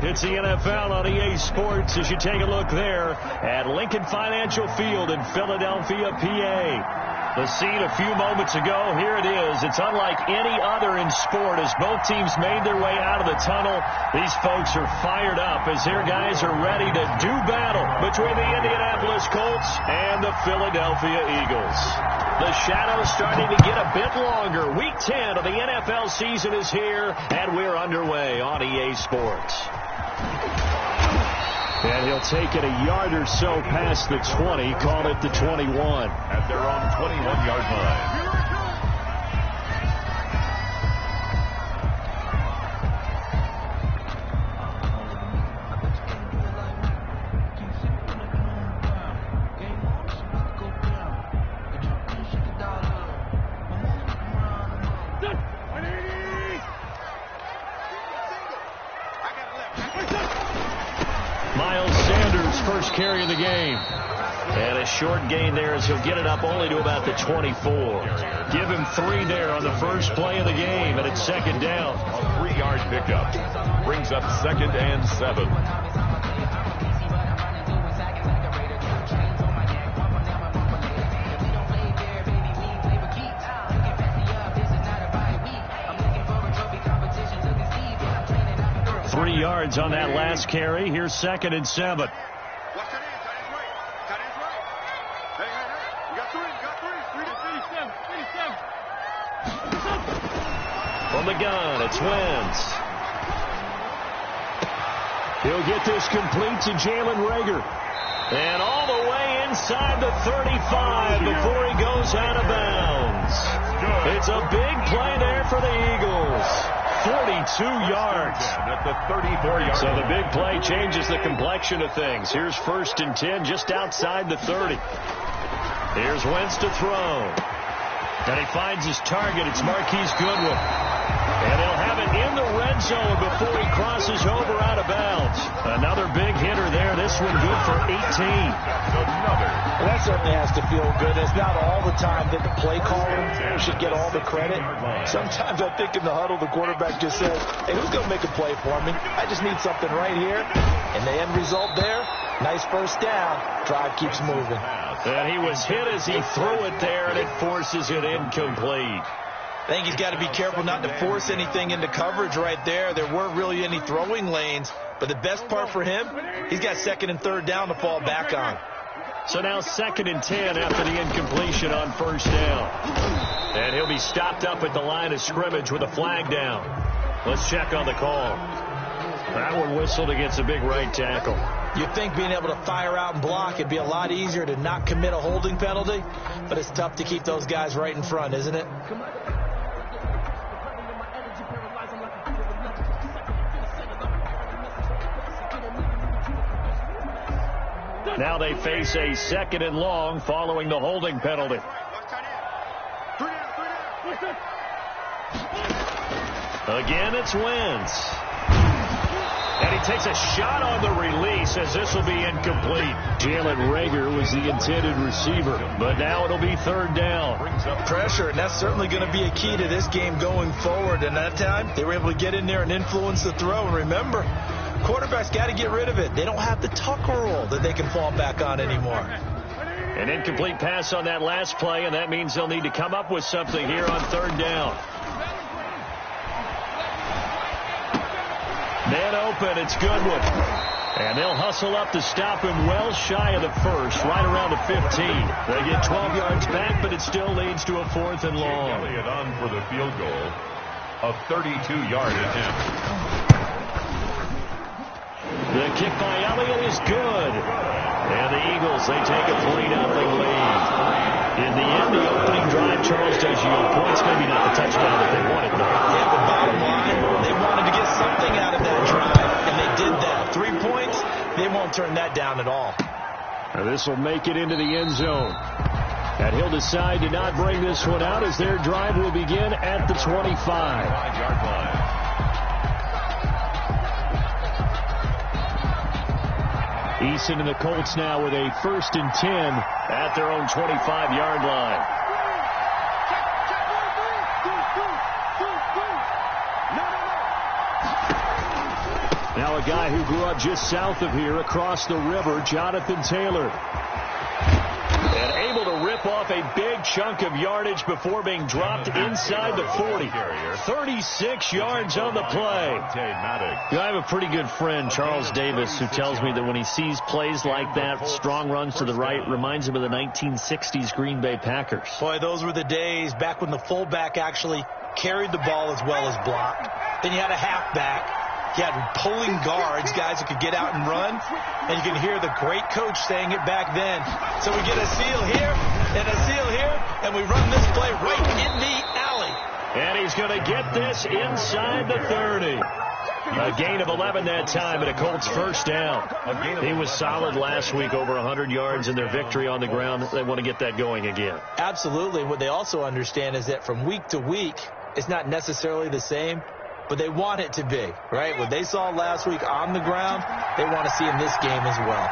It's the NFL on EA Sports as you take a look there at Lincoln Financial Field in Philadelphia, PA. The scene a few moments ago, here it is. It's unlike any other in sport as both teams made their way out of the tunnel. These folks are fired up as their guys are ready to do battle between the Indianapolis Colts and the Philadelphia Eagles. The shadow's starting to get a bit longer. Week 10 of the NFL season is here, and we're underway on EA Sports. And he'll take it a yard or so past the 20, call it the 21. At their own 21-yard line. Carry of the game. And a short gain there as he'll get it up only to about the 24. Give him 3 there on the first play of the game, and it's second down. A 3-yard pickup. Brings up 2nd and 7. Yards on that last carry. Here's 2nd and 7. From the gun, it's Wentz. He'll get this complete to Jalen Reagor. And all the way inside the 35 before he goes out of bounds. It's a big play there for the Eagles. 42 yards. At the 34-yard. So the big play changes the complexion of things. Here's 1st and 10 just outside the 30. Here's Wentz to throw. And he finds his target. It's Marquise Goodwin. And they'll have it in the red zone before he crosses over out of bounds. Another big hitter there. This one good for 18. Well, that certainly has to feel good. It's not all the time that the play caller should get all the credit. Sometimes I think in the huddle, the quarterback just says, hey, who's going to make a play for me? I just need something right here. And the end result there, nice first down. Drive keeps moving. And he was hit as he threw it there, and it forces it incomplete. I think he's got to be careful not to force anything into coverage right there. There weren't really any throwing lanes. But the best part for him, he's got 2nd and 3rd down to fall back on. So now 2nd and 10 after the incompletion on 1st down. And he'll be stopped up at the line of scrimmage with a flag down. Let's check on the call. That one whistled against a big right tackle. You'd think being able to fire out and block, it'd be a lot easier to not commit a holding penalty. But it's tough to keep those guys right in front, isn't it? Now they face a 2nd and long following the holding penalty. Again, it's Wentz. And he takes a shot on the release as this will be incomplete. Jalen Reagor was the intended receiver, but now it'll be 3rd down. Brings up pressure, and that's certainly going to be a key to this game going forward. And that time, they were able to get in there and influence the throw. And remember, quarterbacks got to get rid of it. They don't have the Tucker rule that they can fall back on anymore. An incomplete pass on that last play, and that means they'll need to come up with something here on 3rd down. Man open, it's Goodwin. And they'll hustle up to stop him well shy of the 1st, right around the 15. They get 12 yards back, but it still leads to a 4th and long. Elliott on for the field goal, a 32-yard attempt. The kick by Elliott is good. And the Eagles, they take a 3-0 lead. In the end, the opening drive, Charles does yield points. Maybe not the touchdown that they wanted, though. Yeah, but bottom line, they wanted to get something out of that drive, and they did that. 3 points, they won't turn that down at all. Now this will make it into the end zone. And he'll decide to not bring this one out as their drive will begin at the 25. 5-yard line. Eason and the Colts now with a 1st and 10 at their own 25-yard line. Now a guy who grew up just south of here across the river, Jonathan Taylor. And able to rip off a big chunk of yardage before being dropped inside the 40. 36 yards on the play. I have a pretty good friend, Charles Davis, who tells me that when he sees plays like that, strong runs to the right, reminds him of the 1960s Green Bay Packers. Boy, those were the days back when the fullback actually carried the ball as well as blocked. Then you had a halfback. You had pulling guards, guys who could get out and run. And you can hear the great coach saying it back then. So we get a seal here and a seal here, and we run this play right in the alley. And he's going to get this inside the 30. A gain of 11 that time and a Colts first down. He was solid last week, over 100 yards in their victory on the ground. They want to get that going again. Absolutely. What they also understand is that from week to week, it's not necessarily the same, but they want it to be, right? What they saw last week on the ground, they want to see in this game as well.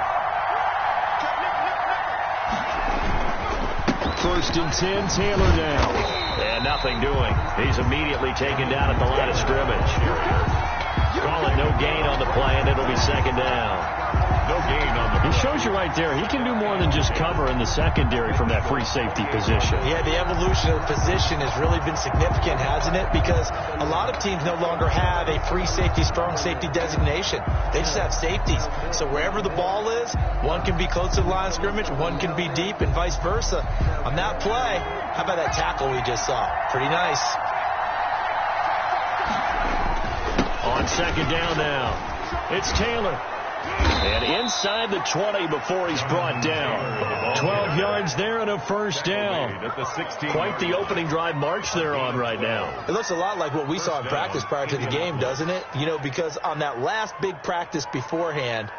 First and 10, Taylor now. And nothing doing. He's immediately taken down at the line of scrimmage. Call it no gain on the play, and it'll be second down. No gain on the play. He shows you right there, he can do more than just cover in the secondary from that free safety position. Yeah, the evolution of the position has really been significant, hasn't it? Because a lot of teams no longer have a free safety, strong safety designation. They just have safeties. So wherever the ball is, one can be close to the line of scrimmage, one can be deep, and vice versa. On that play, how about that tackle we just saw? Pretty nice. On second down now, it's Taylor. And inside the 20 before he's brought down. 12 yards there and a first down. Quite the opening drive march they're on right now. It looks a lot like what we saw in practice prior to the game, doesn't it? You know, because on that last big practice beforehand,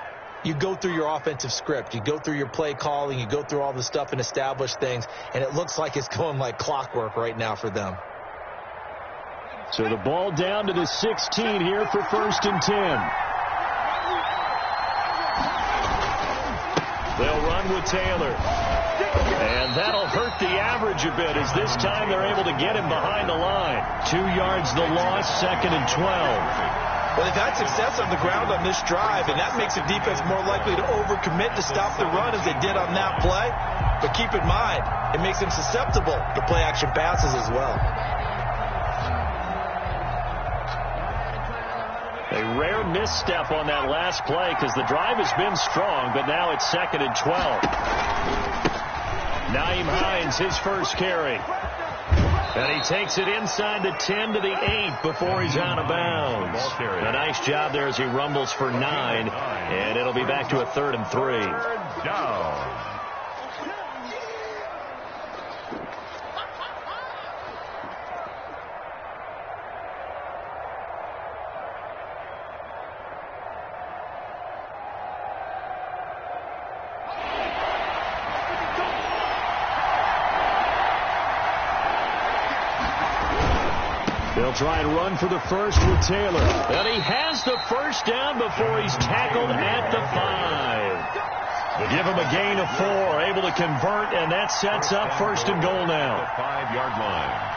you go through your offensive script. You go through your play calling. You go through all the stuff and establish things. And it looks like it's going like clockwork right now for them. So the ball down to the 16 here for first and 10. They'll run with Taylor. And that'll hurt the average a bit as this time they're able to get him behind the line. 2 yards the loss, second and 12. Well, they've had success on the ground on this drive, and that makes the defense more likely to overcommit to stop the run as they did on that play. But keep in mind, it makes them susceptible to play-action passes as well. A rare misstep on that last play because the drive has been strong, but now it's second and 12. Nyheim Hines, his first carry. And he takes it inside the 10 to the 8 before he's out of bounds. A nice job there as he rumbles for 9, and it'll be back to a 3rd and 3. Down. They'll try and run for the first with Taylor. And he has the first down before he's tackled at the 5. They give him a gain of 4, able to convert, and that sets up first and goal now. 5-yard line.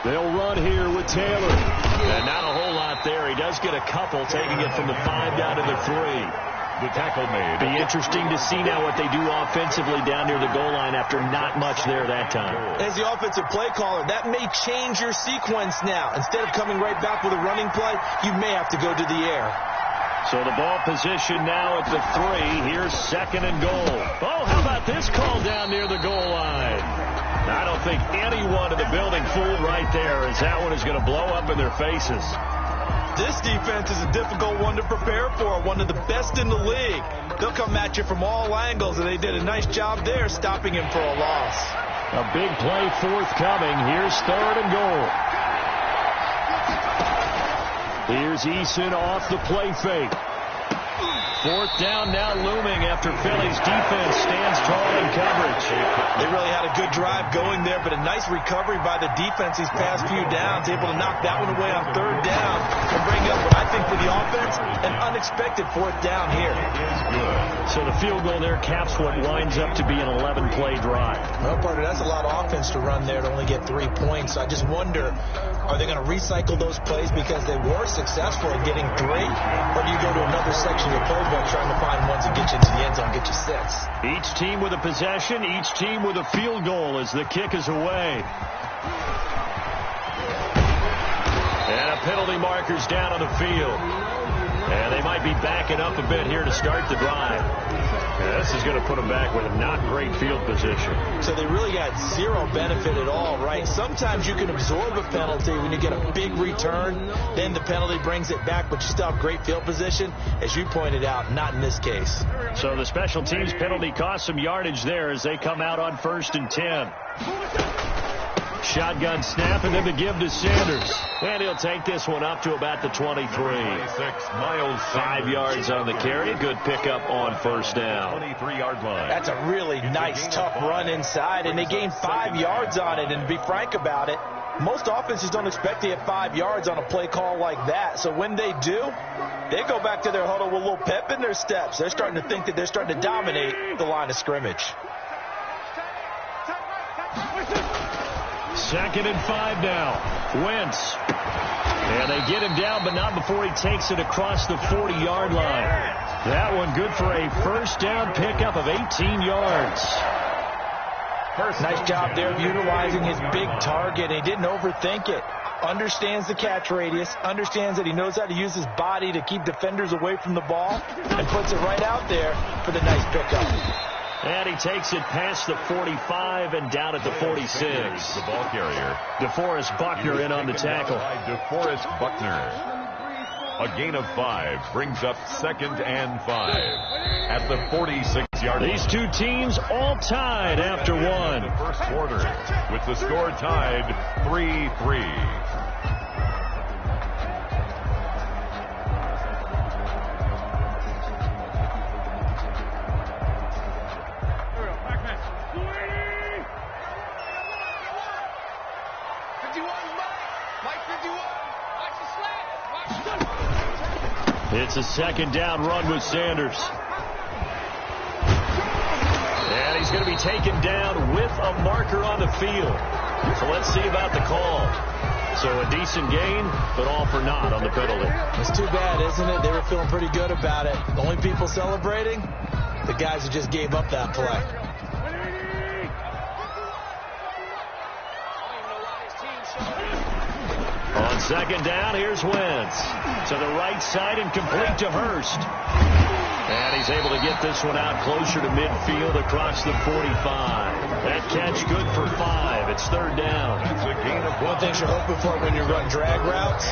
They'll run here with Taylor. And not a whole lot there. He does get a couple, taking it from the 5 down to the 3. The tackle made. Be interesting to see now what they do offensively down near the goal line after not much there that time. As the offensive play caller, that may change your sequence now. Instead of coming right back with a running play, you may have to go to the air. So the ball position now at the 3. Here's second and goal. Oh, how about this call down near the goal line? I don't think anyone in the building fooled right there, as that one is going to blow up in their faces. This defense is a difficult one to prepare for, one of the best in the league. They'll come at you from all angles, and they did a nice job there stopping him for a loss. A big play forthcoming. Here's third and goal. Here's Eason off the play fake. Fourth down now looming after Philly's defense stands tall in coverage. They really had a good drive going there, but a nice recovery by the defense these past few downs, able to knock that one away on third down and bring up what I think for the offense, an unexpected fourth down here. So the field goal there caps what winds up to be an 11-play drive. Well, partner, that's a lot of offense to run there to only get 3 points. So I just wonder, are they going to recycle those plays because they were successful in getting 3? Or do you go to another section of the playbook trying to find ones that get you into the end zone, get you 6? Each team with a possession, each team with a field goal as the kick is away. And a penalty marker's down on the field. And they might be backing up a bit here to start the drive. Yeah, this is going to put them back with a not great field position. So they really got zero benefit at all, right? Sometimes you can absorb a penalty when you get a big return. Then the penalty brings it back, but you still have great field position. As you pointed out, not in this case. So the special teams penalty cost some yardage there as they come out on 1st and 10. Shotgun snap, and then the give to Sanders. And he'll take this one up to about the 23. Miles 5 yards on the carry. Good pickup on first down. 23-yard line. That's a really nice, tough run inside, and they gained 5 yards on it. And to be frank about it, most offenses don't expect to get 5 yards on a play call like that. So when they do, they go back to their huddle with a little pep in their steps. They're starting to think that they're starting to dominate the line of scrimmage. 2nd and 5 now. Wentz. And they get him down, but not before he takes it across the 40-yard line. That one good for a first down pickup of 18 yards. Nice job there of utilizing his big target. He didn't overthink it. Understands the catch radius. Understands that he knows how to use his body to keep defenders away from the ball. And puts it right out there for the nice pickup. And he takes it past the 45 and down at the 46. The ball carrier. DeForest Buckner in on the tackle. DeForest Buckner. A gain of 5 brings up 2nd and 5 at the 46-yard line. These two teams all tied after one. The first quarter with the score tied 3-3. It's a 2nd down run with Sanders. And he's going to be taken down with a marker on the field. So let's see about the call. So a decent gain, but all for naught on the penalty. It's too bad, isn't it? They were feeling pretty good about it. The only people celebrating, the guys who just gave up that play. On 2nd down, here's Wentz. To the right side and complete to Hurst. And he's able to get this one out closer to midfield across the 45. That catch good for 5. It's 3rd down. It's a gain of 1. One thing you're hoping for when you run drag routes,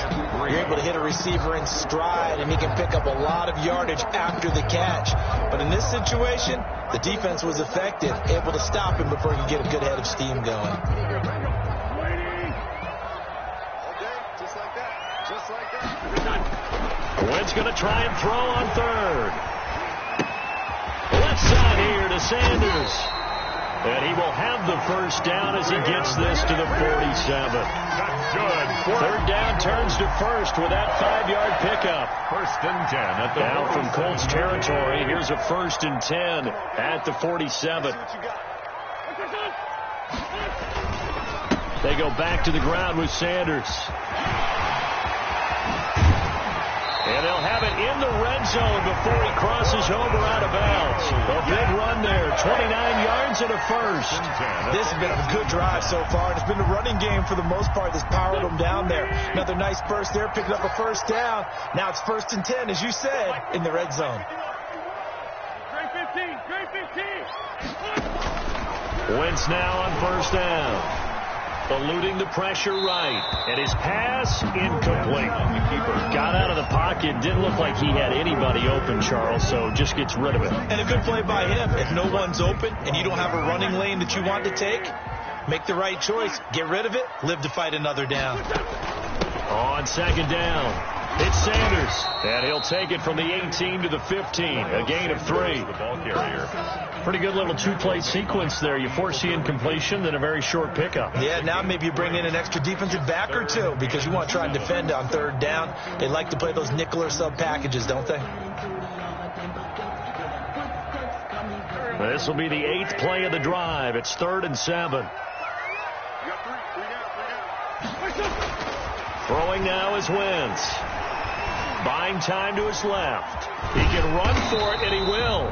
you're able to hit a receiver in stride, and he can pick up a lot of yardage after the catch. But in this situation, the defense was effective, able to stop him before he could get a good head of steam going. Wentz going to try and throw on 3rd. Left side here to Sanders. And he will have the first down as he gets this to the 47. That's good. 3rd down turns to 1st with that 5-yard pickup. 1st and 10 at the Down from Colts territory. Here's a 1st and 10 at the 47. They go back to the ground with Sanders. And they'll have it in the red zone before he crosses over out of bounds. A big run there, 29 yards and a first. This has been a good drive so far, and it's been a running game for the most part that's powered them down there. Another nice burst there, picking up a first down. Now it's 1st and 10, as you said, in the red zone. Great 15, great 15. Wentz now on 1st down. Eluding the pressure right. And his pass incomplete. Got out of the pocket. Didn't look like he had anybody open, Charles, so just gets rid of it. And a good play by him. If no one's open and you don't have a running lane that you want to take, make the right choice. Get rid of it. Live to fight another down. On 2nd down, it's Sanders. And he'll take it from the 18 to the 15, a gain of 3. The ball carrier. Pretty good little two-play sequence there. You force the incompletion, then a very short pickup. Yeah, now maybe you bring in an extra defensive back or two because you want to try and defend on third down. They like to play those nickel or sub packages, don't they? This will be the 8th play of the drive. It's 3rd and 7. Throwing now is Wentz. Buying time to his left. He can run for it, and he will.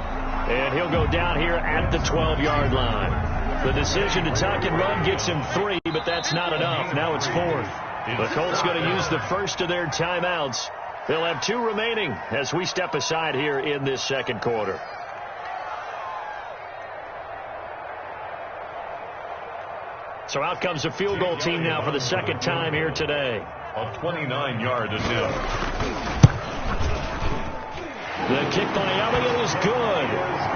And he'll go down here at the 12-yard line. The decision to tuck and run gets him 3, but that's not enough. Now it's 4th. The Colts going to use the first of their timeouts. They'll have 2 remaining as we step aside here in this second quarter. So out comes the field goal team now for the second time here today. A 29-yard attempt. The kick by Elliott is good.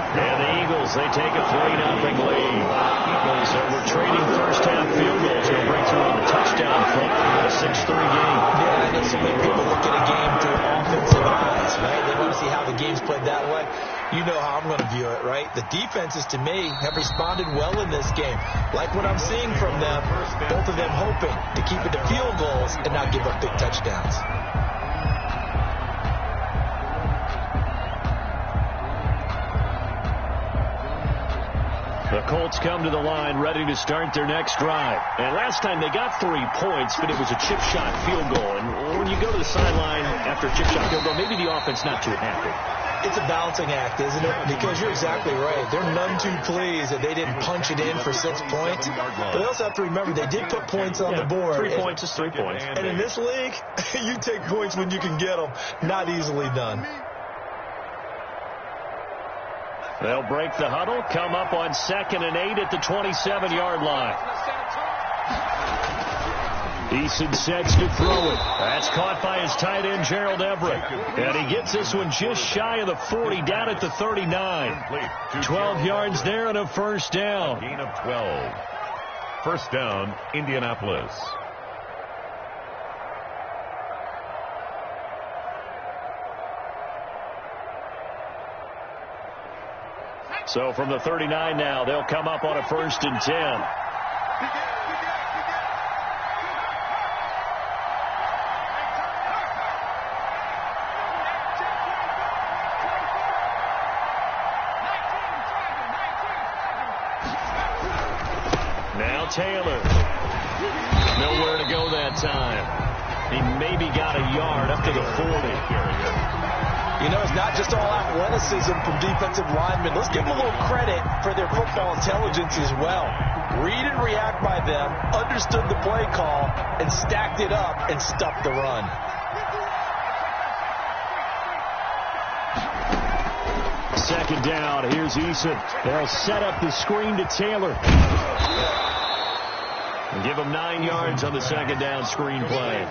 And the Eagles, they take a 3-0 lead. Eagles were trading first-half field goals. They'll break through on the touchdown front for a 6-3 game. Yeah, I know so many people look at a game through offensive eyes, right? They want to see how the game's played that way. You know how I'm going to view it, right? The defenses, to me, have responded well in this game. Like what I'm seeing from them, both of them hoping to keep it to field goals and not give up big touchdowns. The Colts come to the line ready to start their next drive. And last time they got 3 points, but it was a chip shot field goal. And when you go to the sideline after a chip shot field goal, maybe the offense not too happy. It's a balancing act, isn't it? Because you're exactly right. They're none too pleased that they didn't punch it in for 6 points. But they also have to remember they did put points on the board. 3 points is 3 points. And in this league, you take points when you can get them. Not easily done. They'll break the huddle, come up on 2nd and 8 at the 27-yard line. Eason sets to throw it. That's caught by his tight end, Gerald Everett. And he gets this one just shy of the 40, down at the 39. 12 yards there and a first down. Gain of 12. First down, Indianapolis. So from the 39 now, they'll come up on a 1st and 10. Now Taylor. Nowhere to go that time. He maybe got a yard up to the 40. You know, it's not just all athleticism from defensive linemen. Let's give them a little credit for their football intelligence as well. Read and react by them, understood the play call, and stacked it up and stuffed the run. Second down. Here's Eason. They'll set up the screen to Taylor. And give him 9 yards on the second down screen play.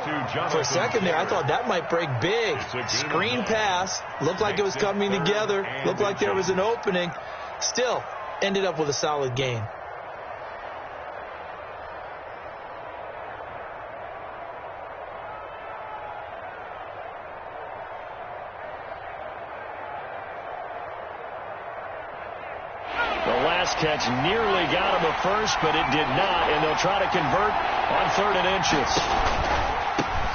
For a second there, I thought that might break big. Screen pass. Looked like it was coming together. Looked like there was an opening. Still, ended up with a solid gain. Catch nearly got him a first, but it did not, and they'll try to convert on 3rd and inches.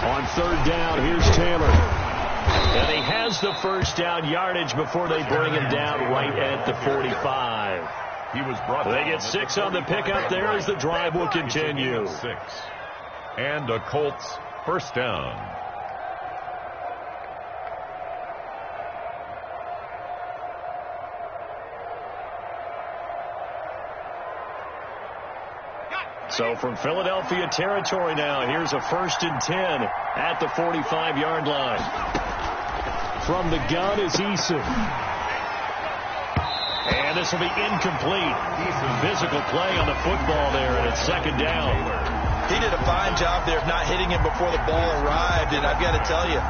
On 3rd down, here's Taylor. And he has the first down yardage before they bring him down right at the 45. He was brought they get 6 on the pickup there as the drive will continue. 6. And a Colts first down. So from Philadelphia territory now, here's a 1st and 10 at the 45-yard line. From the gun is Eason. And this will be incomplete. Physical play on the football there, and it's 2nd down. He did a fine job there of not hitting him before the ball arrived, and I've got to tell you,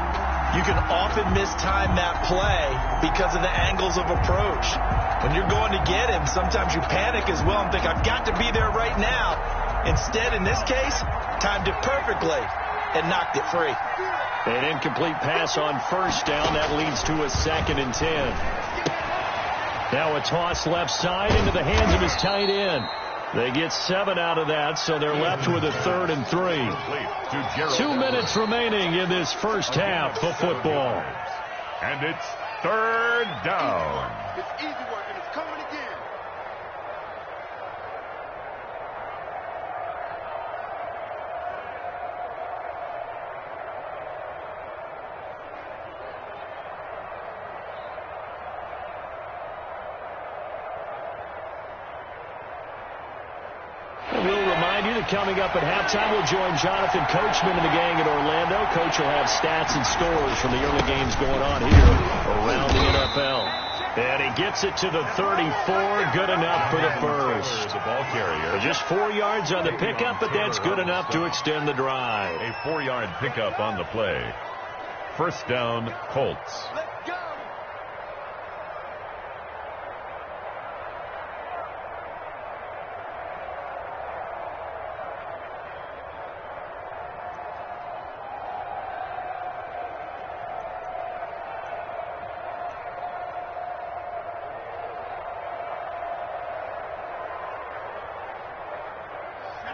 you can often mistime that play because of the angles of approach. When you're going to get him, sometimes you panic as well and think, I've got to be there right now. Instead, in this case, timed it perfectly and knocked it free. An incomplete pass on first down. That leads to a 2nd and 10. Now a toss left side into the hands of his tight end. They get 7 out of that, so they're left with a 3rd and 3. 2 minutes remaining in this first half of football. And it's 3rd down. It's easy work, and it's coming again. Coming up at halftime, we'll join Jonathan Coachman and the gang at Orlando. Coach will have stats and scores from the early games going on here around the NFL. And he gets it to the 34. Good enough for the first. The ball carrier. Just 4 yards on the pickup, but that's good enough to extend the drive. A 4-yard pickup on the play. First down, Colts. Let's go.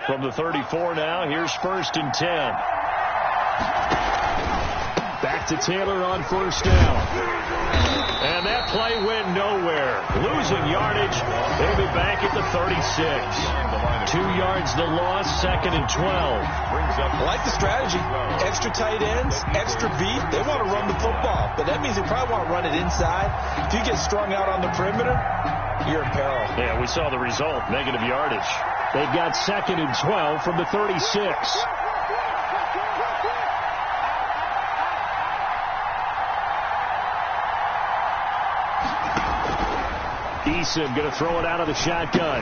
From the 34 now, here's 1st and 10. Back to Taylor on first down. And that play went nowhere. Losing yardage. They'll be back at the 36. 2 yards the loss, 2nd and 12. I like the strategy. Extra tight ends, extra beat. They want to run the football, but that means they probably want to run it inside. If you get strung out on the perimeter, you're in peril. Yeah, we saw the result, negative yardage. They've got 2nd and 12 from the 36. Eason going to throw it out of the shotgun.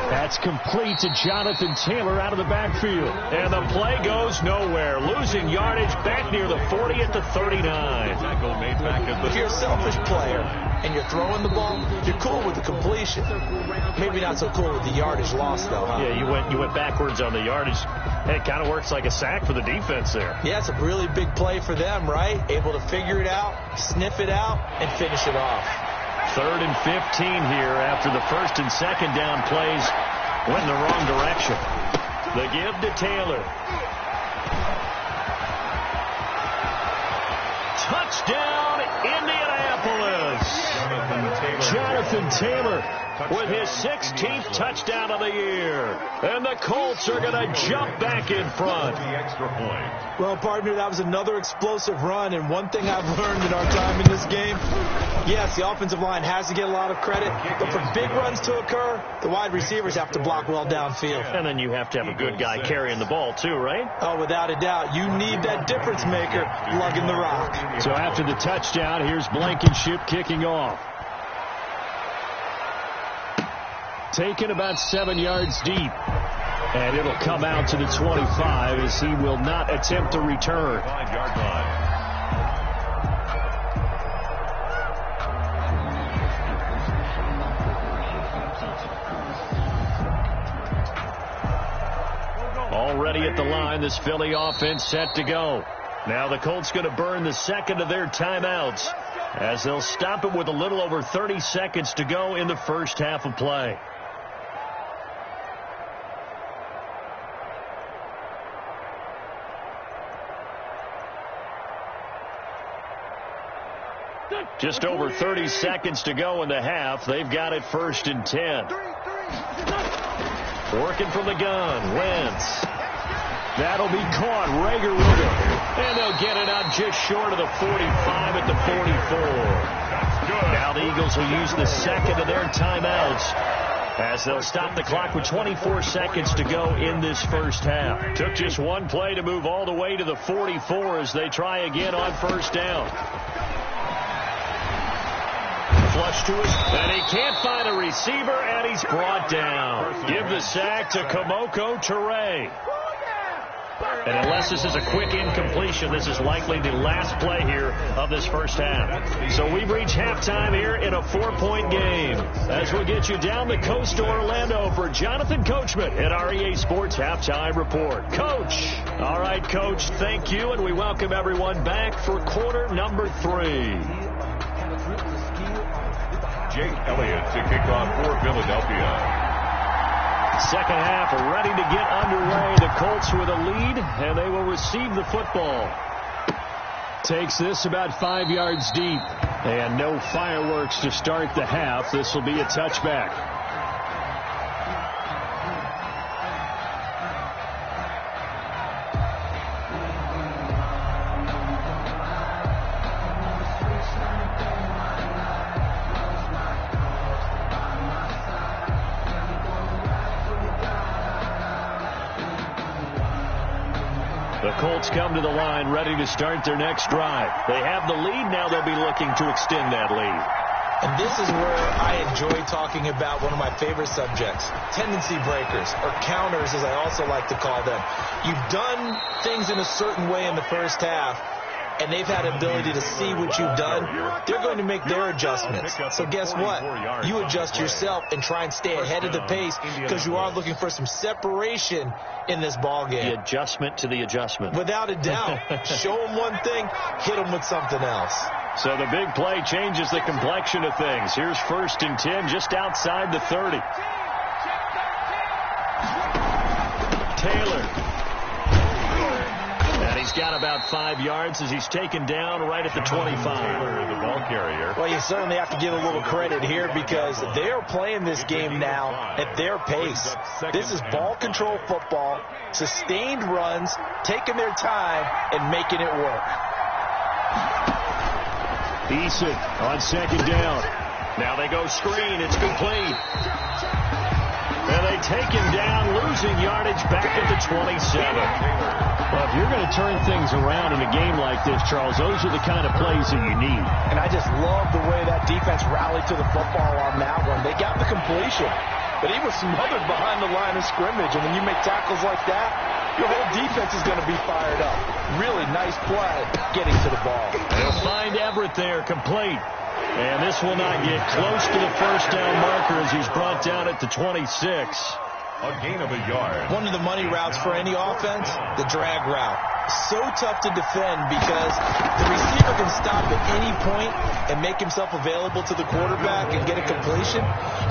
That's complete to Jonathan Taylor out of the backfield. And the play goes nowhere. Losing yardage back near the 40 at the 39. Tackle made back at the... If you're a selfish player and you're throwing the ball, you're cool with the completion. Maybe not so cool with the yardage loss, though, huh? Yeah, you went backwards on the yardage. Hey, it kind of works like a sack for the defense there. Yeah, it's a really big play for them, right? Able to figure it out, sniff it out, and finish it off. 3rd and 15 here after the 1st and 2nd down plays went in the wrong direction. The give to Taylor. Touchdown, Indianapolis. Jonathan Taylor with his 16th touchdown of the year. And the Colts are going to jump back in front. The extra point. Well, partner, that was another explosive run, and one thing I've learned in our time in this game, yes, the offensive line has to get a lot of credit, but for big runs to occur, the wide receivers have to block well downfield. And then you have to have a good guy carrying the ball too, right? Oh, without a doubt. You need that difference maker lugging the rock. So after the touchdown, here's Blankenship kicking off. Taken about 7 yards deep. And it'll come out to the 25 as he will not attempt a return. 5-yard line. Already at the line, this Philly offense set to go. Now the Colts going to burn the 2nd of their timeouts as they'll stop it with a little over 30 seconds to go in the first half of play. Just over 30 seconds to go in the half. They've got it 1st and 10. Working from the gun. Wentz. That'll be caught. Rager with it. And they'll get it up just short of the 45 at the 44. Now the Eagles will use the 2nd of their timeouts as they'll stop the clock with 24 seconds to go in this first half. Took just one play to move all the way to the 44 as they try again on first down. Flush to us, and he can't find a receiver, and he's brought down. Give the sack to Kamoko Toure. And unless this is a quick incompletion, this is likely the last play here of this first half. So we've reached halftime here in a 4-point game. As we'll get you down the coast to Orlando for Jonathan Coachman at our EA Sports Halftime Report. Coach. All right, Coach, thank you, and we welcome everyone back for quarter number 3. Jake Elliott to kick off for Philadelphia. Second half ready to get underway. The Colts with a lead, and they will receive the football. Takes this about 5 yards deep. And no fireworks to start the half. This will be a touchback. The Colts come to the line ready to start their next drive. They have the lead. Now they'll be looking to extend that lead. And this is where I enjoy talking about one of my favorite subjects, tendency breakers, or counters as I also like to call them. You've done things in a certain way in the first half, and they've had ability to see what you've done. They're going to make their adjustments. So guess what? You adjust yourself and try and stay ahead of the pace because you are looking for some separation in this ball game. The adjustment to the adjustment. Without a doubt. Show them one thing, hit them with something else. So the big play changes the complexion of things. Here's 1st and 10 just outside the 30. Taylor. And he's got about 5 yards as he's taken down right at the 25. The ball carrier. Well, you certainly have to give a little credit here because they're playing this game now at their pace. This is ball control football, sustained runs, taking their time, and making it work. Eason on 2nd down. Now they go screen. It's complete. And they take him down, losing yardage back at the 27. Well, if you're going to turn things around in a game like this, Charles, those are the kind of plays that you need. And I just love the way that defense rallied to the football on that one. They got the completion, but he was smothered behind the line of scrimmage. And when you make tackles like that, your whole defense is going to be fired up. Really nice play getting to the ball. They'll find Everett there, complete. And this will not get close to the first down marker as he's brought down at the 26. A gain of a yard. One of the money routes for any offense, the drag route. So tough to defend because the receiver can stop at any point and make himself available to the quarterback and get a completion.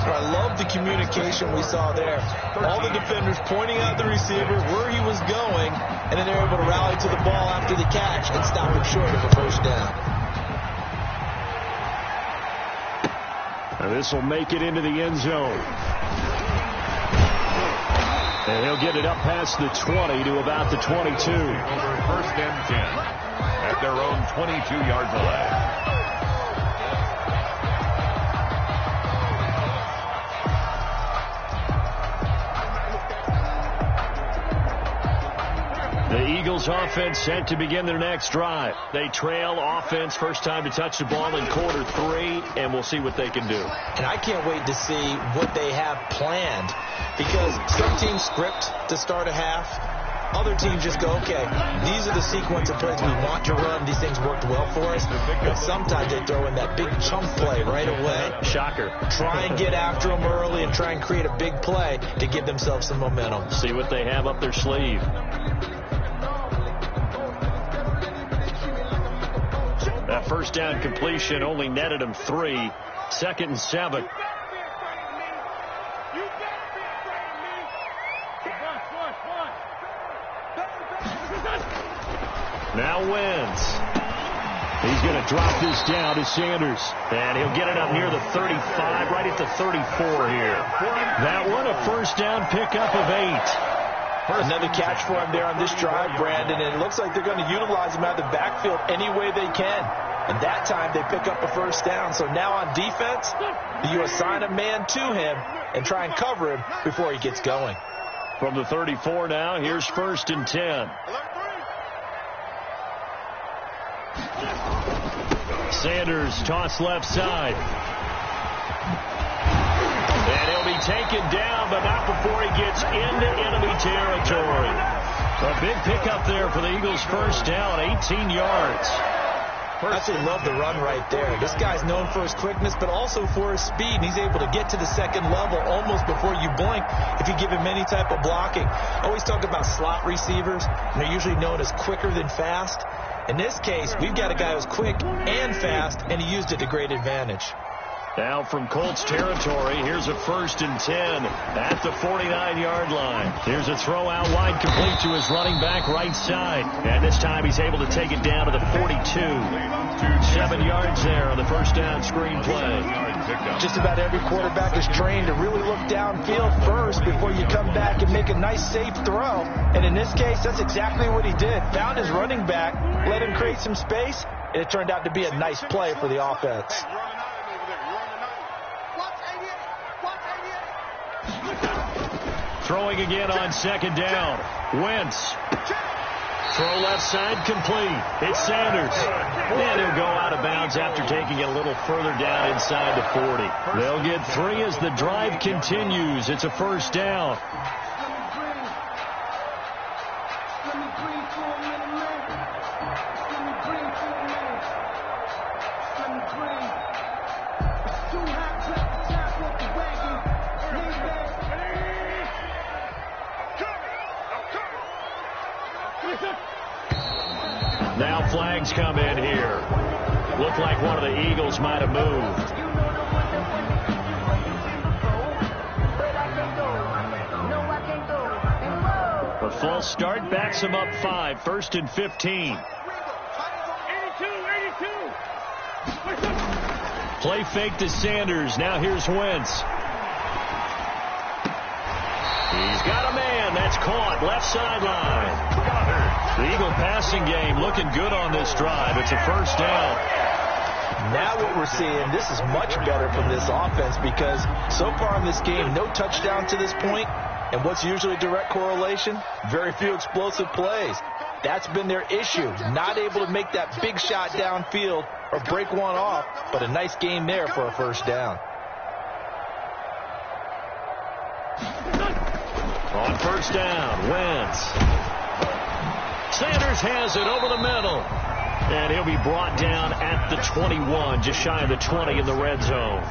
So I love the communication we saw there. All the defenders pointing out the receiver, where he was going, and then they're able to rally to the ball after the catch and stop him short of a first down. And this will make it into the end zone. And he'll get it up past the 20 to about the 22. 1st and 10 at their own 22-yard line. The Eagles offense set to begin their next drive. They trail offense, first time to touch the ball in quarter 3, and we'll see what they can do. And I can't wait to see what they have planned because some teams script to start a half. Other teams just go, okay, these are the sequence of plays we want to run. These things worked well for us. But sometimes they throw in that big chunk play right away. Shocker. Try and get after them early and try and create a big play to give themselves some momentum. See what they have up their sleeve. That first down completion only netted him 3. 2nd and 7. Now wins. He's going to drop this down to Sanders. And he'll get it up near the 35, right at the 34 here. That one, a first down pickup of 8. Another catch for him there on this drive, Brandon, and it looks like they're going to utilize him out of the backfield any way they can. And that time they pick up a first down. So now on defense, you assign a man to him and try and cover him before he gets going. From the 34 now, here's 1st and 10. Sanders toss left side. And he'll be taken down, but not before he gets into enemy territory. A big pickup there for the Eagles' first down, 18 yards. I absolutely love the run right there. This guy's known for his quickness, but also for his speed. And he's able to get to the second level almost before you blink if you give him any type of blocking. I always talk about slot receivers, and they're usually known as quicker than fast. In this case, we've got a guy who's quick and fast, and he used it to great advantage. Now from Colts territory, here's a 1st and 10 at the 49-yard line. Here's a throw out wide, complete to his running back right side. And this time he's able to take it down to the 42. 7 yards there on the first down screen play. Just about every quarterback is trained to really look downfield first before you come back and make a nice, safe throw. And in this case, that's exactly what he did. Found his running back, let him create some space, and it turned out to be a nice play for the offense. Throwing again on 2nd down. Wentz. Throw left side complete. It's Sanders. And he'll go out of bounds after taking it a little further down inside the 40. They'll get 3 as the drive continues. It's a 1st down. Now flags come in here. Looked like one of the Eagles might have moved. A false start backs him up 5. 1st and 15. Play fake to Sanders. Now here's Wentz. He's got a man. That's caught. Left sideline. The Eagle passing game looking good on this drive. It's a 1st down. Now what we're seeing, this is much better from this offense because so far in this game, no touchdown to this point. And what's usually a direct correlation? Very few explosive plays. That's been their issue. Not able to make that big shot downfield or break one off, but a nice game there for a 1st down. On 1st down, Wentz. Sanders has it over the middle. And he'll be brought down at the 21, just shy of the 20 in the red zone.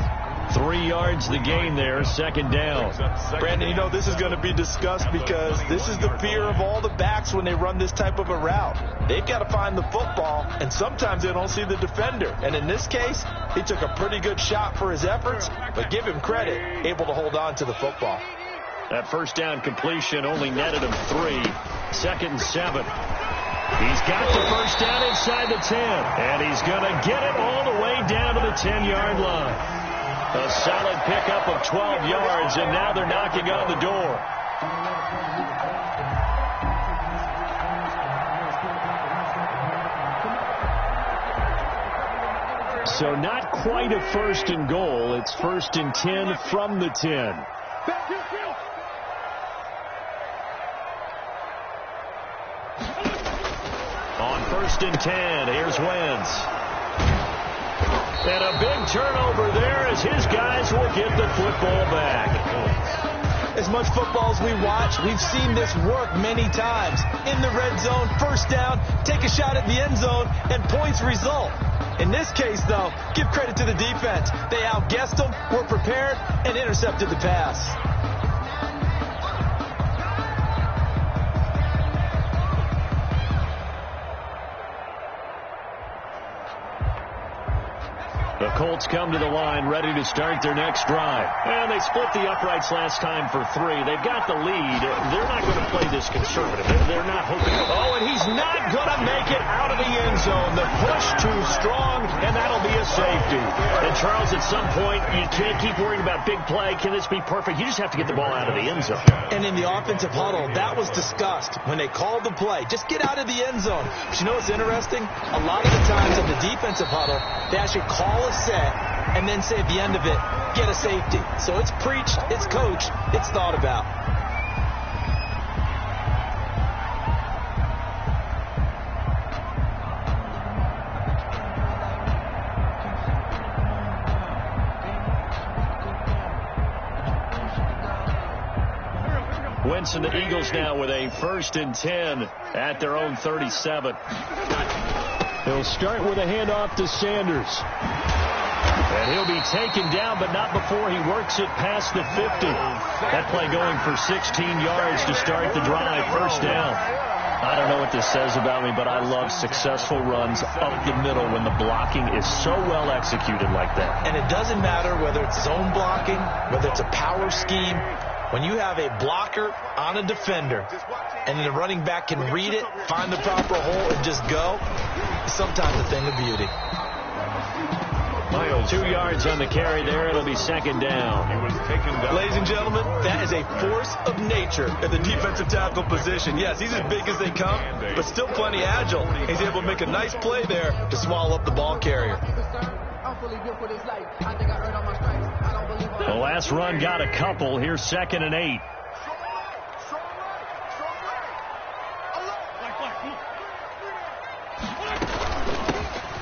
3 yards the gain there, 2nd down. Brandon, you know, this is going to be discussed because this is the fear of all the backs when they run this type of a route. They've got to find the football, and sometimes they don't see the defender. And in this case, he took a pretty good shot for his efforts, but give him credit, able to hold on to the football. That 1st down completion only netted him 3. 2nd and 7. He's got the 1st down inside the 10. And he's going to get it all the way down to the 10-yard line. A solid pickup of 12 yards, and now they're knocking on the door. So not quite a 1st and goal. It's 1st and 10 from the 10. On 1st and 10, here's Wentz. And a big turnover there as his guys will get the football back. As much football as we watch, we've seen this work many times. In the red zone, 1st down, take a shot at the end zone, and points result. In this case, though, give credit to the defense. They outguessed them, were prepared, and intercepted the pass. The Colts come to the line ready to start their next drive. And they split the uprights last time for 3. They've got the lead. They're not going to play this conservative. They're not hoping. Oh, and he's not going to make it out of the end zone. The push too strong, and that'll be a safety. And, Charles, at some point, you can't keep worrying about big play. Can this be perfect? You just have to get the ball out of the end zone. And in the offensive huddle, that was discussed when they called the play. Just get out of the end zone. But you know what's interesting? A lot of the times in the defensive huddle, they actually call a set and then say at the end of it, get a safety. So it's preached, it's coached, it's thought about. Winston, the Eagles now with a 1st and 10 at their own 37. He'll start with a handoff to Sanders. And he'll be taken down, but not before he works it past the 50. That play going for 16 yards to start the drive. 1st down. I don't know what this says about me, but I love successful runs up the middle when the blocking is so well executed like that. And it doesn't matter whether it's zone blocking, whether it's a power scheme. When you have a blocker on a defender and the running back can read it, find the proper hole, and just go, sometimes a thing of beauty. 2 yards on the carry there. It'll be 2nd down. He was taken down. Ladies and gentlemen, that is a force of nature at the defensive tackle position. Yes, he's as big as they come, but still plenty agile. He's able to make a nice play there to swallow up the ball carrier. The last run got a couple. Here's 2nd and 8.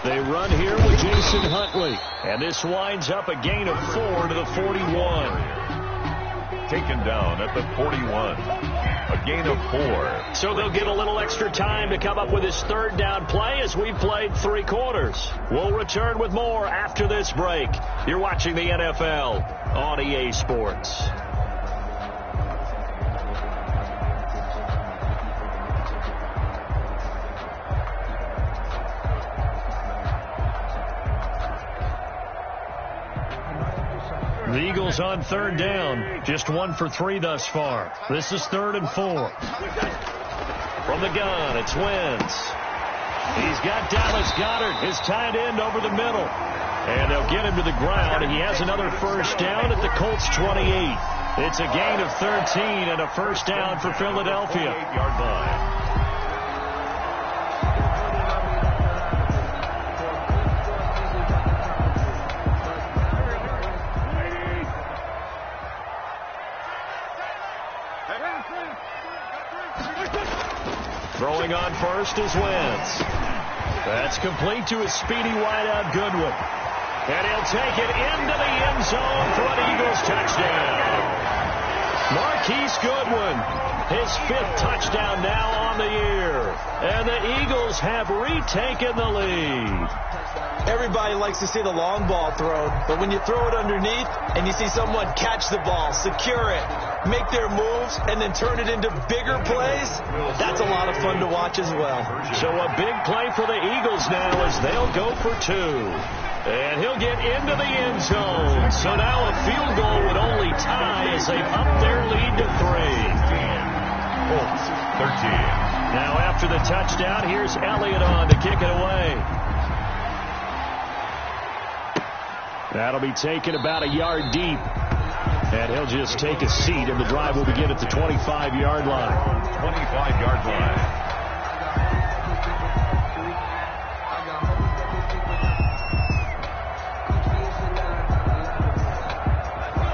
They run here with Jason Huntley. And this winds up a gain of 4 to the 41. Taken down at the 41. A gain of 4. So they'll get a little extra time to come up with his 3rd down play as we've played 3 quarters. We'll return with more after this break. You're watching the NFL on EA Sports. The Eagles on 3rd down. Just 1 for 3 thus far. This is 3rd and 4. From the gun, it's Wentz. He's got Dallas Goedert, his tight end, over the middle. And they'll get him to the ground. He has another 1st down at the Colts 28. It's a gain of 13 and a 1st down for Philadelphia. 8-yard line. Throwing on first is Wentz. That's complete to his speedy wideout Goodwin. And he'll take it into the end zone for an Eagles touchdown. Marquise Goodwin, his 5th touchdown now on the year. And the Eagles have retaken the lead. Everybody likes to see the long ball thrown, but when you throw it underneath and you see someone catch the ball, secure it, make their moves, and then turn it into bigger plays, that's a lot of fun to watch as well. So a big play for the Eagles now as they'll go for 2. And he'll get into the end zone. So now a field goal would only tie as they up their lead to 3. Colts 13. Now after the touchdown, here's Elliott on to kick it away. That'll be taken about a yard deep. And he'll just take a seat, and the drive will begin at the 25-yard line. 25-yard line.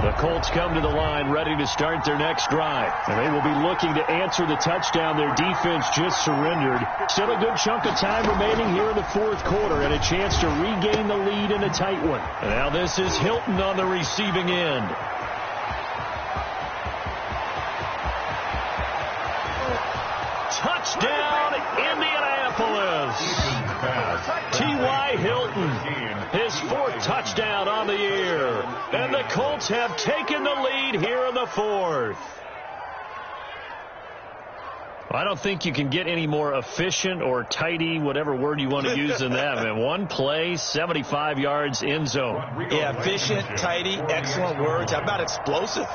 The Colts come to the line ready to start their next drive. And they will be looking to answer the touchdown their defense just surrendered. Still a good chunk of time remaining here in the 4th quarter and a chance to regain the lead in a tight one. And now this is Hilton on the receiving end. Touchdown, Indianapolis. T.Y. Hilton, his 4th touchdown on the year. And the Colts have taken the lead here in the 4th. I don't think you can get any more efficient or tidy, whatever word you want to use in that. Man, 1 play, 75 yards, end zone. Yeah, efficient, tidy, excellent words. How about explosive?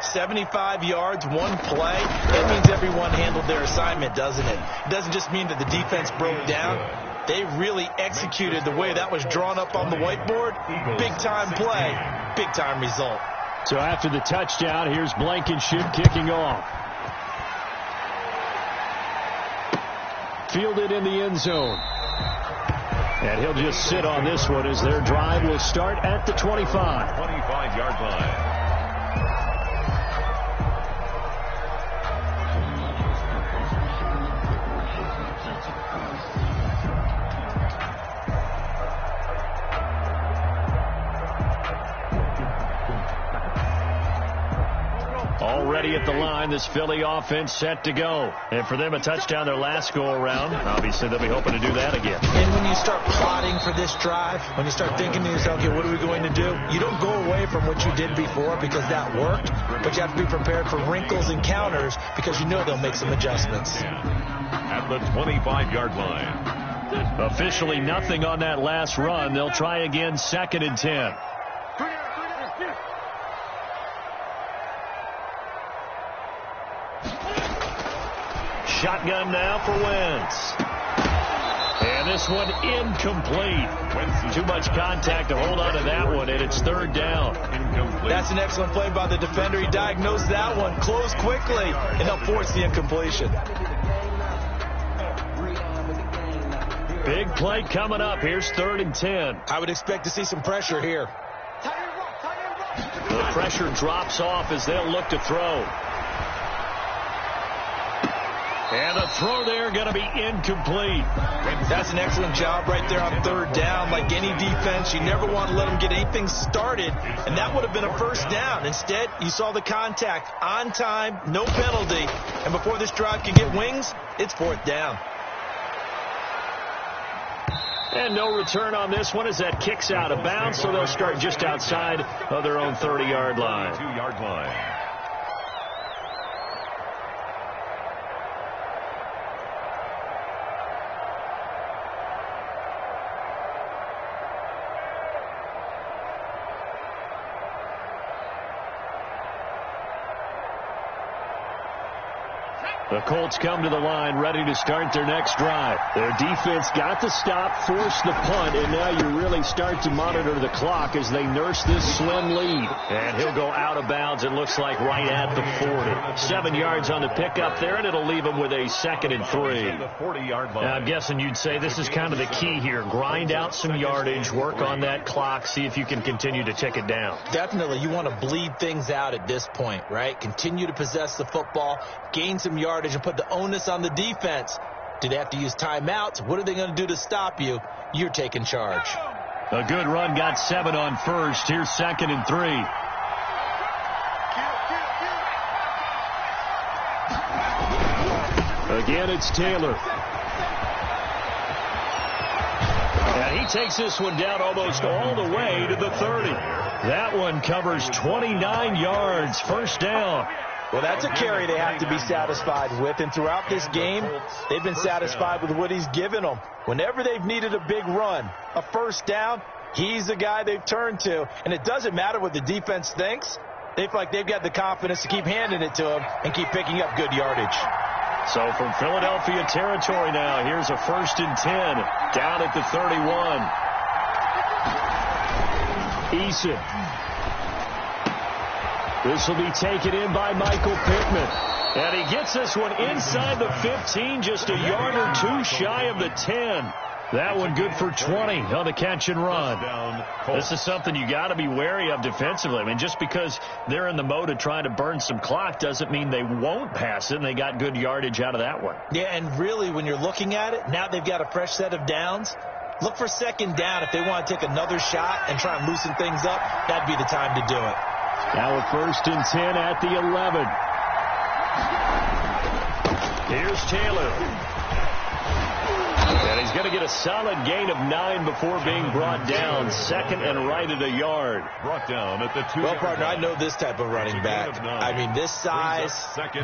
75 yards, 1 play. That means everyone handled their assignment, doesn't it? It doesn't just mean that the defense broke down. They really executed the way that was drawn up on the whiteboard. Big-time play, big-time result. So after the touchdown, here's Blankenship kicking off. Fielded in the end zone. And he'll just sit on this one as their drive will start at the 25. 25-yard line. already at the line. This Philly offense set to go. And for them, a touchdown their last go-around. Obviously, they'll be hoping to do that again. And when you start plotting for this drive, when you start thinking to yourself, okay, what are we going to do? You don't go away from what you did before because that worked, but you have to be prepared for wrinkles and counters because you know they'll make some adjustments. At the 25-yard line. Officially nothing on that last run. They'll try again, 2nd and 10. Shotgun now for Wentz. And this one incomplete. Too much contact to hold on to that one, and it's 3rd down. That's an excellent play by the defender. He diagnosed that one, closed quickly, and they'll force the incompletion. Big play coming up. Here's 3rd and 10. I would expect to see some pressure here. The pressure drops off as they'll look to throw. And a throw there going to be incomplete. That's an excellent job right there on 3rd down. Like any defense, you never want to let them get anything started, and that would have been a 1st down. Instead, you saw the contact on time, no penalty, and before this drive can get wings, it's 4th down. And no return on this one as that kicks out of bounds, so they'll start just outside of their own 30-yard line. 2-yard line. The Colts come to the line ready to start their next drive. Their defense got the stop, forced the punt, and now you really start to monitor the clock as they nurse this slim lead. And he'll go out of bounds, it looks like, right at the 40. 7 yards on the pickup there, and it'll leave them with a 2nd and 3. The 40-yard line. Now, I'm guessing you'd say this is kind of the key here. Grind out some yardage, work on that clock, see if you can continue to tick it down. Definitely. You want to bleed things out at this point, right? Continue to possess the football, gain some yardage, and put the onus on the defense. Do they have to use timeouts? What are they going to do to stop you? You're taking charge. A good run, got 7 on 1st. Here's 2nd and 3. Again, it's Taylor. And he takes this one down almost all the way to the 30. That one covers 29 yards. 1st down. Well, that's a carry they have to be satisfied with, and throughout this game, they've been satisfied with what he's given them. Whenever they've needed a big run, a 1st down, he's the guy they've turned to, and it doesn't matter what the defense thinks. They feel like they've got the confidence to keep handing it to him and keep picking up good yardage. So from Philadelphia territory now, here's a 1st and 10 down at the 31. Eason. This will be taken in by Michael Pittman. And he gets this one inside the 15, just a yard or 2 shy of the 10. That one good for 20 on the catch and run. This is something you got to be wary of defensively. I mean, just because they're in the mode of trying to burn some clock doesn't mean they won't pass it, and they got good yardage out of that one. Yeah, and really, when you're looking at it, now they've got a fresh set of downs. Look for 2nd down if they want to take another shot and try and loosen things up. That'd be the time to do it. Now a 1st and 10 at the 11. Here's Taylor. And he's going to get a solid gain of 9 before being brought down. 2nd and right at a yard. Brought down at the 2. Well, partner, I know this type of running back. I mean, this size,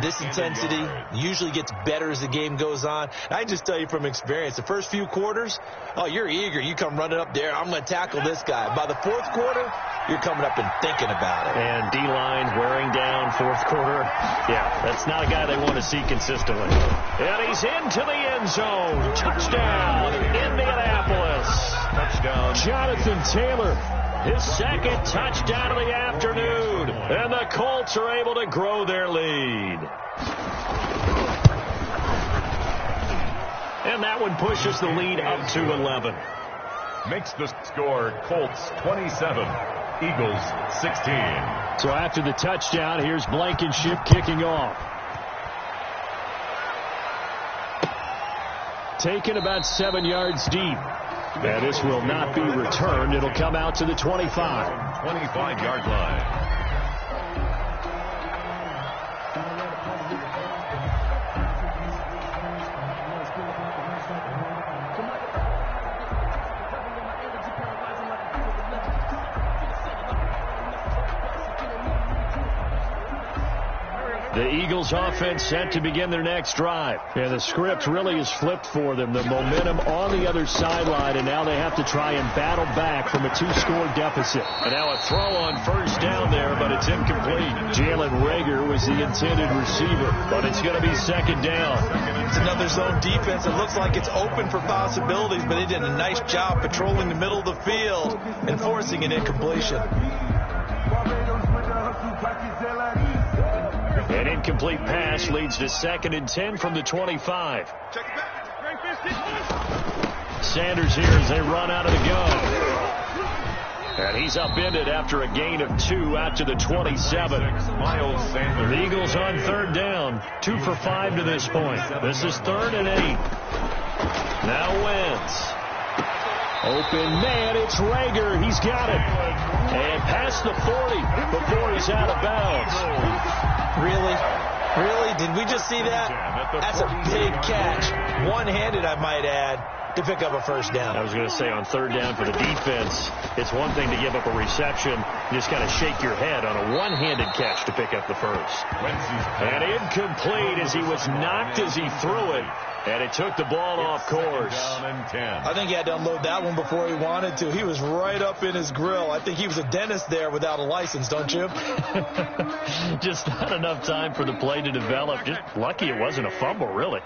this intensity usually gets better as the game goes on. I just tell you from experience, the first few quarters, oh, you're eager. You come running up there. I'm going to tackle this guy. By the 4th quarter, you're coming up and thinking about it. And D-line wearing down 4th quarter. Yeah, that's not a guy they want to see consistently. And he's into the end zone. Touchdown, Indianapolis. Touchdown. Jonathan Taylor, his 2nd touchdown of the afternoon. And the Colts are able to grow their lead. And that one pushes the lead up to 11. Makes the score Colts 27. Eagles 16. So after the touchdown, here's Blankenship kicking off. Taken about 7 yards deep. And this will not be returned. It'll come out to the 25. 25-yard line. The Eagles offense set to begin their next drive. And the script really is flipped for them. The momentum on the other sideline, and now they have to try and battle back from a 2-score deficit. And now a throw on first down there, but it's incomplete. Jalen Reagor was the intended receiver, but it's going to be second down. It's another zone defense. It looks like it's open for possibilities, but they did a nice job patrolling the middle of the field and forcing an incompletion. An incomplete pass leads to 2nd and 10 from the 25. Sanders here as they run out of the gun. And he's upended after a gain of 2 out to the 27. Miles Sanders. The Eagles on 3rd down. 2 for 5 to this point. This is 3rd and 8. Now Wentz. Open man, it's Reagor. He's got it. And past the 40 before he's out of bounds. Really? Really? Did we just see that? That's a big catch. One-handed, I might add, to pick up a first down. I was going to say on 3rd down for the defense, it's one thing to give up a reception. You just kind of shake your head on a one-handed catch to pick up the first. And incomplete as he was knocked as he threw it. And it took the ball off course. I think he had to unload that one before he wanted to. He was right up in his grill. I think he was a dentist there without a license, don't you? Just not enough time for the play to develop. Just lucky it wasn't a fumble, really.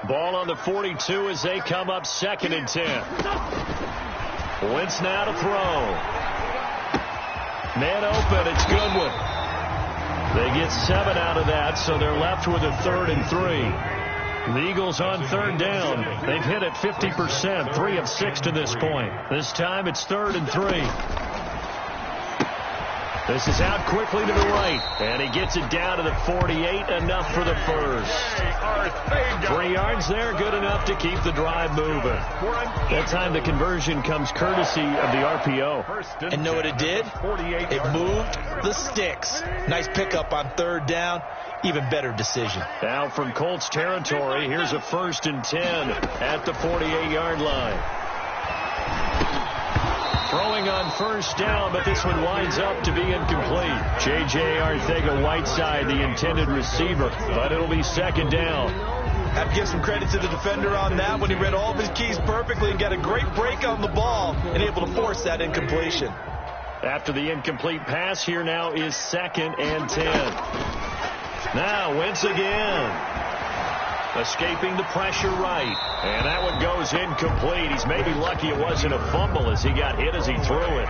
Ball on the 42 as they come up 2nd and 10. Wentz now to throw. Man open, it's Goodwin. They get 7 out of that, so they're left with a 3rd and 3. The Eagles on 3rd down. They've hit it 50%, 3 of 6 to this point. This time it's 3rd and 3. This is out quickly to the right, and he gets it down to the 48, enough for the first. 3 yards there, good enough to keep the drive moving. That time the conversion comes courtesy of the RPO. And know what it did? It moved the sticks. Nice pickup on 3rd down. Even better decision. Now from Colts territory, here's a 1st and 10 at the 48-yard line. Throwing on 1st down, but this one winds up to be incomplete. J.J. Arcega-Whiteside, the intended receiver, but it'll be 2nd down. Have to give some credit to the defender on that one. He read all of his keys perfectly and got a great break on the ball and able to force that incompletion. After the incomplete pass, here now is 2nd and 10. Now Wentz again. Escaping the pressure right. And that one goes incomplete. He's maybe lucky it wasn't a fumble as he got hit as he threw it.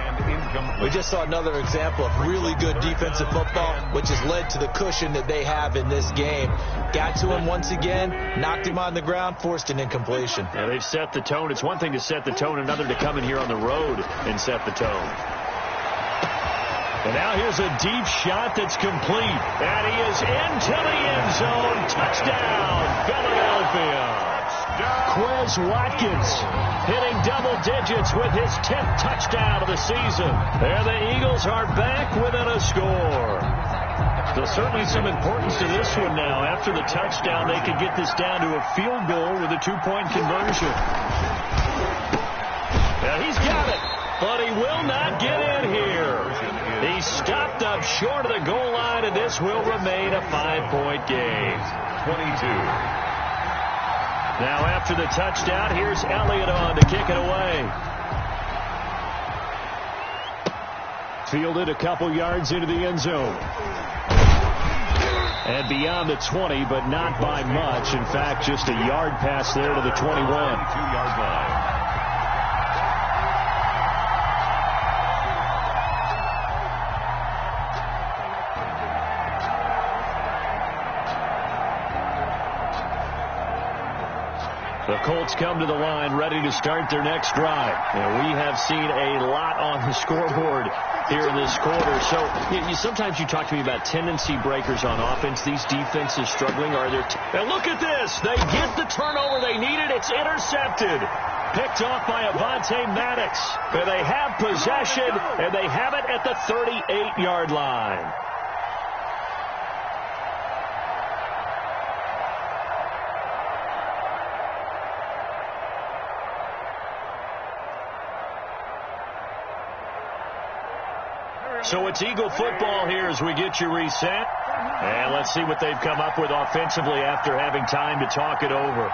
We just saw another example of really good defensive football, which has led to the cushion that they have in this game. Got to him once again, knocked him on the ground, forced an incompletion. Now they've set the tone. It's one thing to set the tone, another to come in here on the road and set the tone. And now here's a deep shot that's complete. And he is into the end zone. Touchdown, Philadelphia. Quez Watkins hitting double digits with his 10th touchdown of the season. And the Eagles are back within a score. So certainly some importance to this one now. After the touchdown, they could get this down to a field goal with a 2-point conversion. Now he's got it, but he will not get in here. He stopped up short of the goal line, and this will remain a 5-point game. 22. Now after the touchdown, here's Elliott on to kick it away. Fielded a couple yards into the end zone. And beyond the 20, but not by much. In fact, just a yard pass there to the 21. 2-yard line. The Colts come to the line ready to start their next drive. And we have seen a lot on the scoreboard here in this quarter. So sometimes you talk to me about tendency breakers on offense. These defenses struggling. Are there? And look at this. They get the turnover they needed. It's intercepted. Picked off by Avonte Maddox. And they have possession, and they have it at the 38-yard line. So it's Eagle football here as we get you reset. And let's see what they've come up with offensively after having time to talk it over.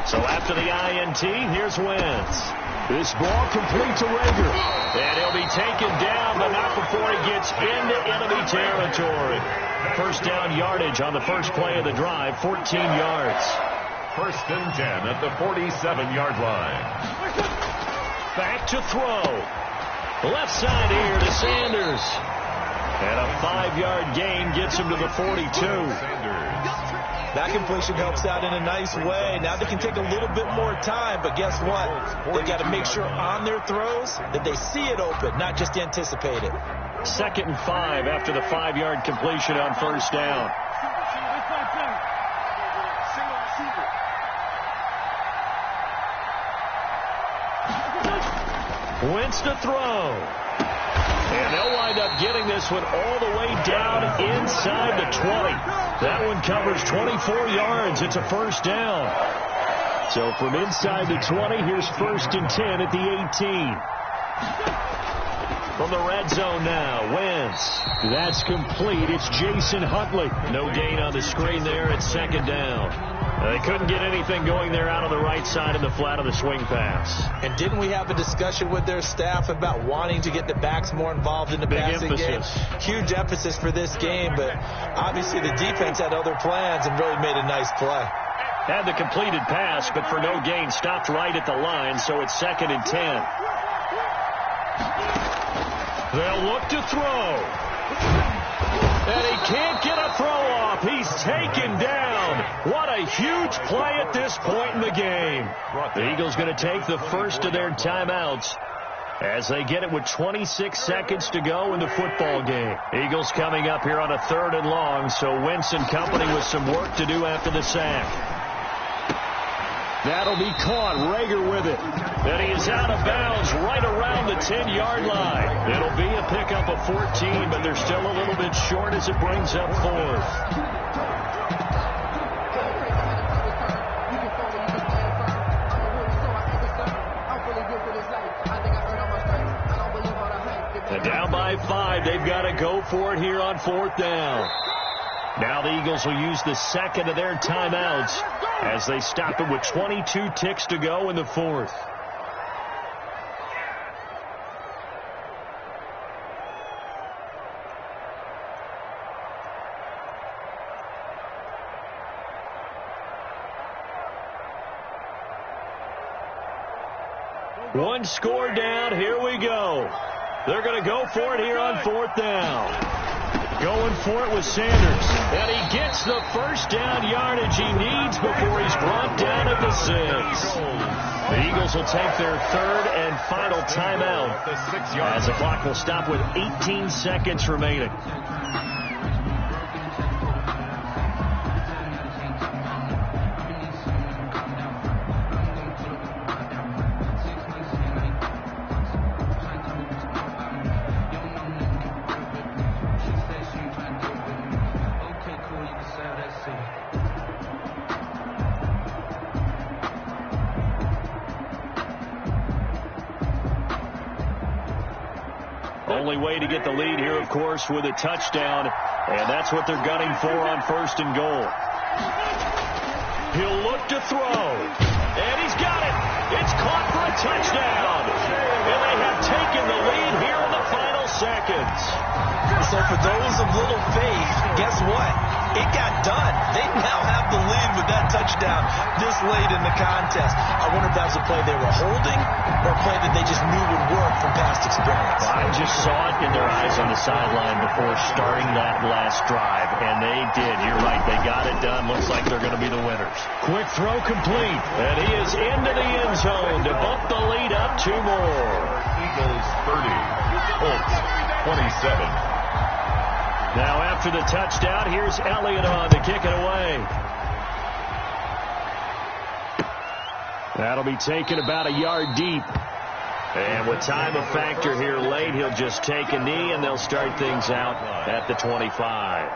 So after the INT, here's Wentz. This ball complete to Rager. And he'll be taken down, but not before he gets into enemy territory. First down yardage on the first play of the drive, 14 yards. First and 10 at the 47-yard line. Back to throw. Left side here to Sanders. And a 5-yard gain gets him to the 42. That completion helps out in a nice way. Now they can take a little bit more time, but guess what? They've got to make sure on their throws that they see it open, not just anticipate it. 2nd and 5 after the 5-yard completion on first down. Wentz to throw. And they'll wind up getting this one all the way down inside the 20. That one covers 24 yards. It's a first down. So from inside the 20, here's 1st and 10 at the 18. From the red zone now, Wentz. That's complete. It's Jason Huntley. No gain on the screen there. It's 2nd down. They couldn't get anything going there out on the right side of the flat of the swing pass. And didn't we have a discussion with their staff about wanting to get the backs more involved in the passing game? Huge emphasis for this game, but obviously the defense had other plans and really made a nice play. Had the completed pass, but for no gain, stopped right at the line, so it's 2nd and 10. They'll look to throw. And he can't get a throw off. He's taken down. What a huge play at this point in the game. The Eagles going to take the first of their timeouts as they get it with 26 seconds to go in the football game. Eagles coming up here on a 3rd and long, so Wentz and company with some work to do after the sack. That'll be caught. Rager with it. And he is out of bounds right around the 10-yard line. It'll be a pickup of 14, but they're still a little bit short as it brings up 4th. And down by 5. They've got to go for it here on 4th down. Now the Eagles will use the 2nd of their timeouts as they stop it with 22 ticks to go in the 4th. One score down. Here we go. They're going to go for it here on 4th down. Going for it with Sanders. And he gets the first down yardage he needs before he's brought down at the 6. The Eagles will take their 3rd and final timeout as the clock will stop with 18 seconds remaining. Only way to get the lead here, of course, with a touchdown, and that's what they're gunning for on 1st and goal. He'll look to throw, and he's got it. It's caught for a touchdown, and they have taken the lead here in the final seconds. So for those of little faith, guess what? It got done. They now have the lead with that touchdown this late in the contest. I wonder if that was a play they were holding or a play that they just knew would work from past experience. I just saw it in their eyes on the sideline before starting that last drive, and they did. You're right. They got it done. Looks like they're going to be the winners. Quick throw complete, and he is into the end zone to bump the lead up 2 more. Eagles 30, Colts 27. Now after the touchdown, here's Elliott on to kick it away. That'll be taken about a yard deep. And with time a factor here late, he'll just take a knee, and they'll start things out at the 25.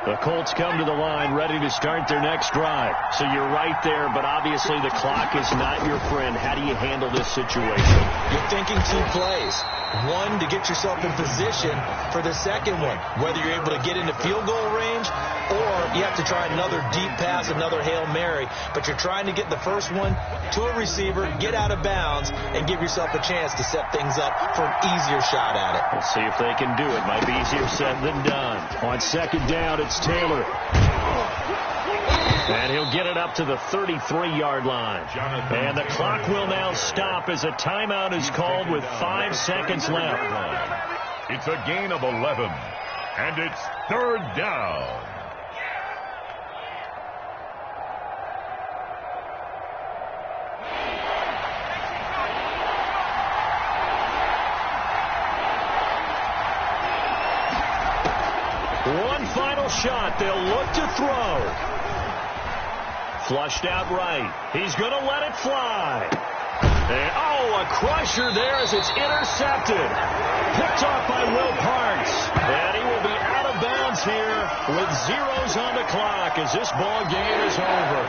The Colts come to the line ready to start their next drive. So you're right there, but obviously the clock is not your friend. How do you handle this situation? You're thinking 2 plays. One, to get yourself in position for the second one, whether you're able to get into field goal range or you have to try another deep pass, another Hail Mary. But you're trying to get the first one to a receiver, get out of bounds, and give yourself a chance to set things up for an easier shot at it. We'll see if they can do it. Might be easier said than done. On second down, it's Taylor. And he'll get it up to the 33-yard line. And the clock will now stop as a timeout is called with 5 seconds left. It's a gain of 11, and it's third down. One final shot. They'll look to throw. Flushed out right. He's going to let it fly. And, a crusher there as it's intercepted. Picked off by Will Parks. And he will be out of bounds here with zeros on the clock as this ball game is over.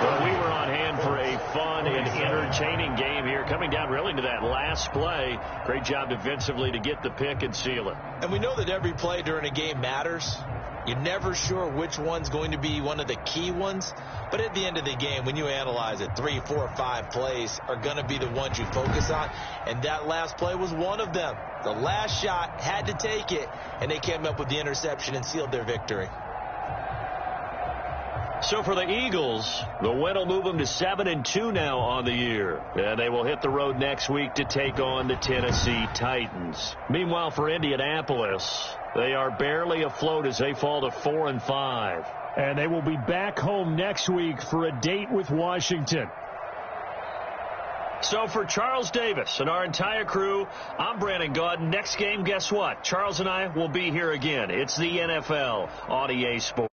Well, we were on hand for a fun and entertaining game here, coming down really to that last play. Great job defensively to get the pick and seal it. And we know that every play during a game matters. You're never sure which one's going to be one of the key ones. But at the end of the game, when you analyze it, 3, 4, 5 plays are going to be the ones you focus on. And that last play was one of them. The last shot had to take it, and they came up with the interception and sealed their victory. So for the Eagles, the win will move them to 7-2 now on the year. And they will hit the road next week to take on the Tennessee Titans. Meanwhile, for Indianapolis, they are barely afloat as they fall to 4-5. And they will be back home next week for a date with Washington. So for Charles Davis and our entire crew, I'm Brandon Gaudin. Next game, guess what? Charles and I will be here again. It's the NFL on EA Sports.